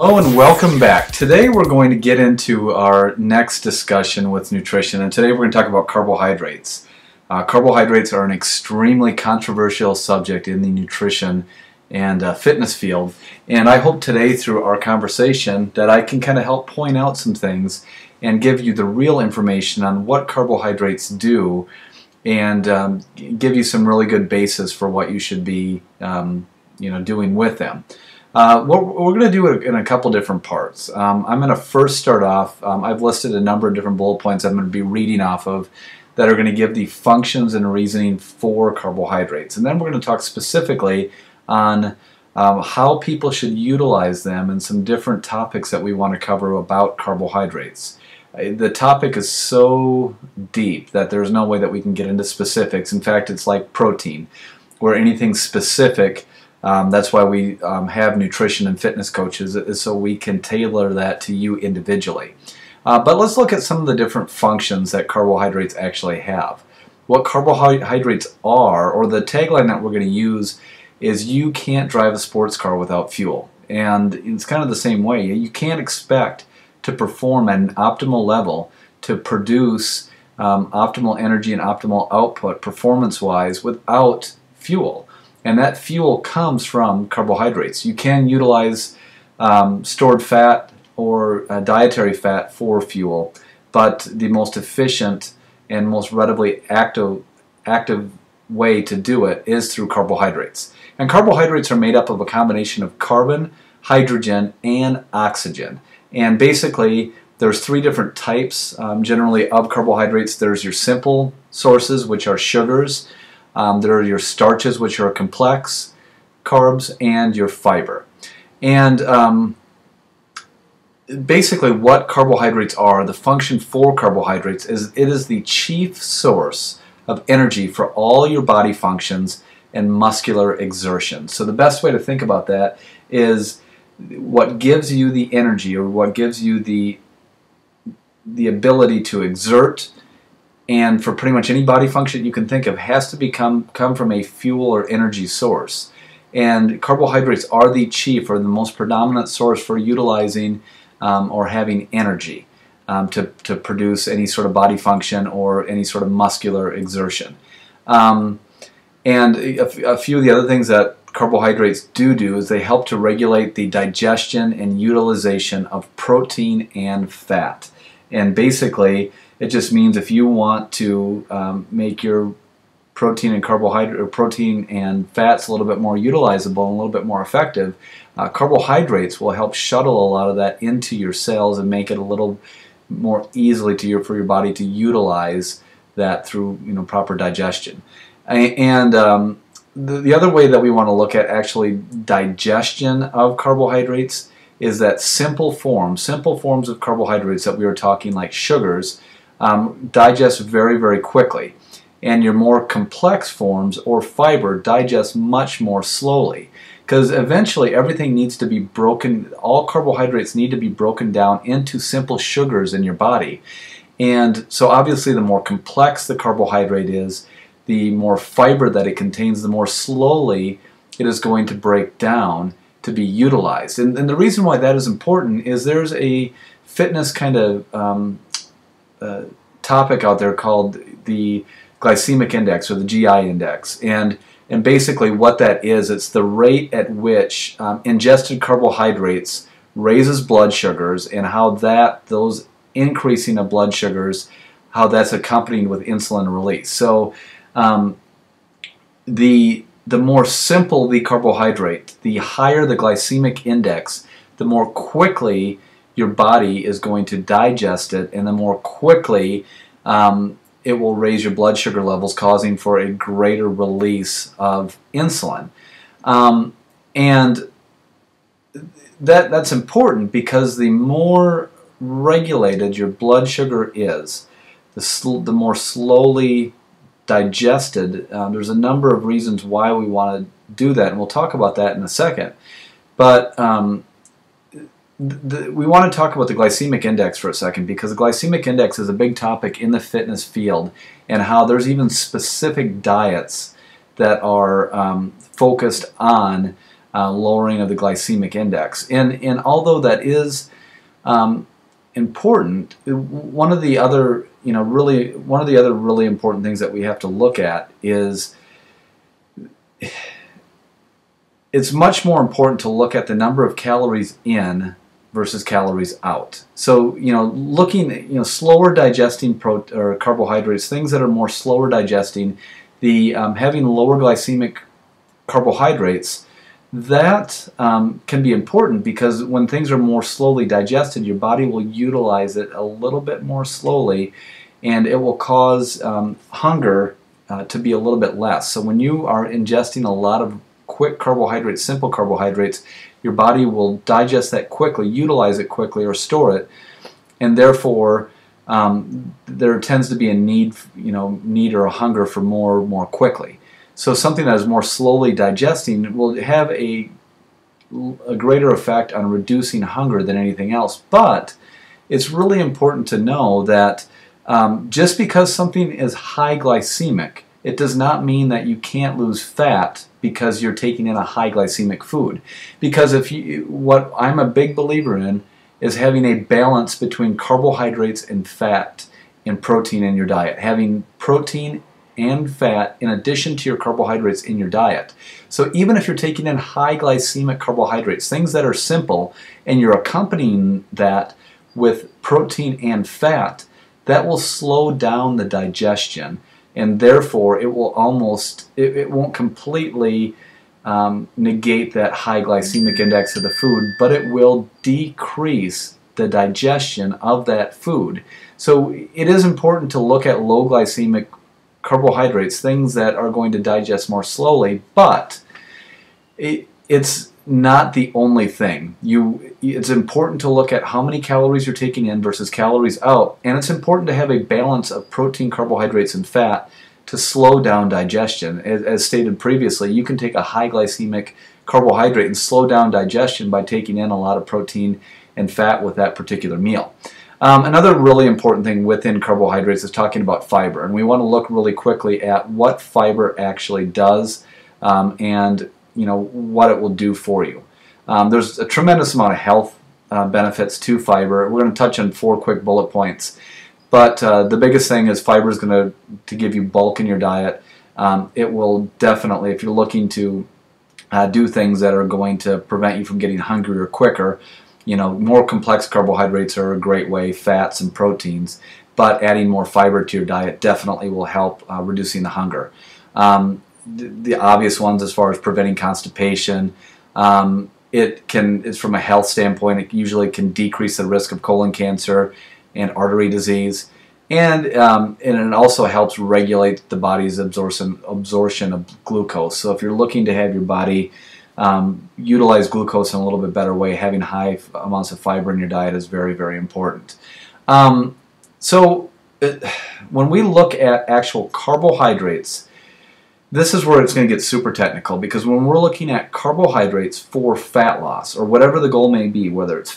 Hello and welcome back. Today we're going to get into our next discussion with nutrition, and today we're going to talk about carbohydrates. Carbohydrates are an extremely controversial subject in the nutrition and fitness field, and I hope today through our conversation that I can kind of help point out some things and give you the real information on what carbohydrates do and give you some really good basis for what you should be doing with them. We're going to do it in a couple different parts. I'm going to first start off, I've listed a number of different bullet points I'm going to be reading off of that are going to give the functions and reasoning for carbohydrates. And then we're going to talk specifically on how people should utilize them and some different topics that we want to cover about carbohydrates. The topic is so deep that there's no way that we can get into specifics. In fact, it's like protein, where anything specific, that's why we have nutrition and fitness coaches, is so we can tailor that to you individually. But let's look at some of the different functions that carbohydrates actually have. What carbohydrates are, or the tagline that we're going to use, is you can't drive a sports car without fuel. And it's kind of the same way. You can't expect to perform at an optimal level to produce optimal energy and optimal output performance-wise without fuel. And that fuel comes from carbohydrates. You can utilize stored fat or dietary fat for fuel, but the most efficient and most readily active way to do it is through carbohydrates. And carbohydrates are made up of a combination of carbon, hydrogen, and oxygen. And basically, there's three different types generally of carbohydrates. There's your simple sources, which are sugars. There are your starches, which are complex carbs, and your fiber. And basically what carbohydrates are, the function for carbohydrates is it is the chief source of energy for all your body functions and muscular exertion. So the best way to think about that is what gives you the energy, or what gives you the ability to exert, and for pretty much any body function you can think of, has to come from a fuel or energy source. And carbohydrates are the chief, or the most predominant source for utilizing or having energy to produce any sort of body function or any sort of muscular exertion. And a few of the other things that carbohydrates do is they help to regulate the digestion and utilization of protein and fat. And basically, it just means if you want to make your protein and carbohydrate, or protein and fats, a little bit more utilizable and a little bit more effective, carbohydrates will help shuttle a lot of that into your cells and make it a little more easily for your body to utilize that through proper digestion. And the other way that we want to look at actually digestion of carbohydrates is that simple forms of carbohydrates that we were talking, like sugars, digest very, very quickly. And your more complex forms, or fiber, digest much more slowly. Because eventually everything needs to be broken, all carbohydrates need to be broken down into simple sugars in your body. And so obviously the more complex the carbohydrate is, the more fiber that it contains, the more slowly it is going to break down to be utilized. And the reason why that is important is there's a fitness kind of topic out there called the glycemic index, or the GI index. And basically what that is, it's the rate at which ingested carbohydrates raises blood sugars, and how those increasing of blood sugars, how that's accompanied with insulin release. So the more simple the carbohydrate, the higher the glycemic index, the more quickly your body is going to digest it, and the more quickly it will raise your blood sugar levels, causing for a greater release of insulin. And that's important, because the more regulated your blood sugar is, the more slowly digested. There's a number of reasons why we want to do that, and we'll talk about that in a second. But we want to talk about the glycemic index for a second, because the glycemic index is a big topic in the fitness field, and how there's even specific diets that are focused on lowering of the glycemic index. And although that is important, one of the other really important things that we have to look at is it's much more important to look at the number of calories in versus calories out. So, looking at, slower digesting carbohydrates, things that are more slower digesting, the having lower glycemic carbohydrates, that can be important because when things are more slowly digested, your body will utilize it a little bit more slowly, and it will cause hunger to be a little bit less. So when you are ingesting a lot of quick carbohydrates, simple carbohydrates, your body will digest that quickly, utilize it quickly, or store it, and therefore there tends to be a need or a hunger for more quickly. So something that is more slowly digesting will have a greater effect on reducing hunger than anything else. But it's really important to know that just because something is high glycemic, it does not mean that you can't lose fat because you're taking in a high glycemic food. Because what I'm a big believer in is having a balance between carbohydrates and fat and protein in your diet. Having protein and fat in addition to your carbohydrates in your diet. So even if you're taking in high glycemic carbohydrates, things that are simple, and you're accompanying that with protein and fat, that will slow down the digestion, and therefore it won't completely negate that high glycemic index of the food, but it will decrease the digestion of that food. So it is important to look at low glycemic carbohydrates, things that are going to digest more slowly, but it's not the only thing. It's important to look at how many calories you're taking in versus calories out, and it's important to have a balance of protein, carbohydrates, and fat to slow down digestion. As stated previously, you can take a high glycemic carbohydrate and slow down digestion by taking in a lot of protein and fat with that particular meal. Another really important thing within carbohydrates is talking about fiber, and we want to look really quickly at what fiber actually does and what it will do for you. There's a tremendous amount of health benefits to fiber. We're going to touch on 4 quick bullet points, but the biggest thing is fiber is going to give you bulk in your diet. It will definitely, if you're looking to do things that are going to prevent you from getting hungrier quicker, more complex carbohydrates are a great way, fats and proteins, but adding more fiber to your diet definitely will help reducing the hunger. The obvious ones as far as preventing constipation, it's from a health standpoint, it usually can decrease the risk of colon cancer and artery disease, and it also helps regulate the body's absorption of glucose. So if you're looking to have your body utilize glucose in a little bit better way, having high amounts of fiber in your diet is very, very important. When we look at actual carbohydrates, this is where it's going to get super technical, because when we're looking at carbohydrates for fat loss, or whatever the goal may be, whether it's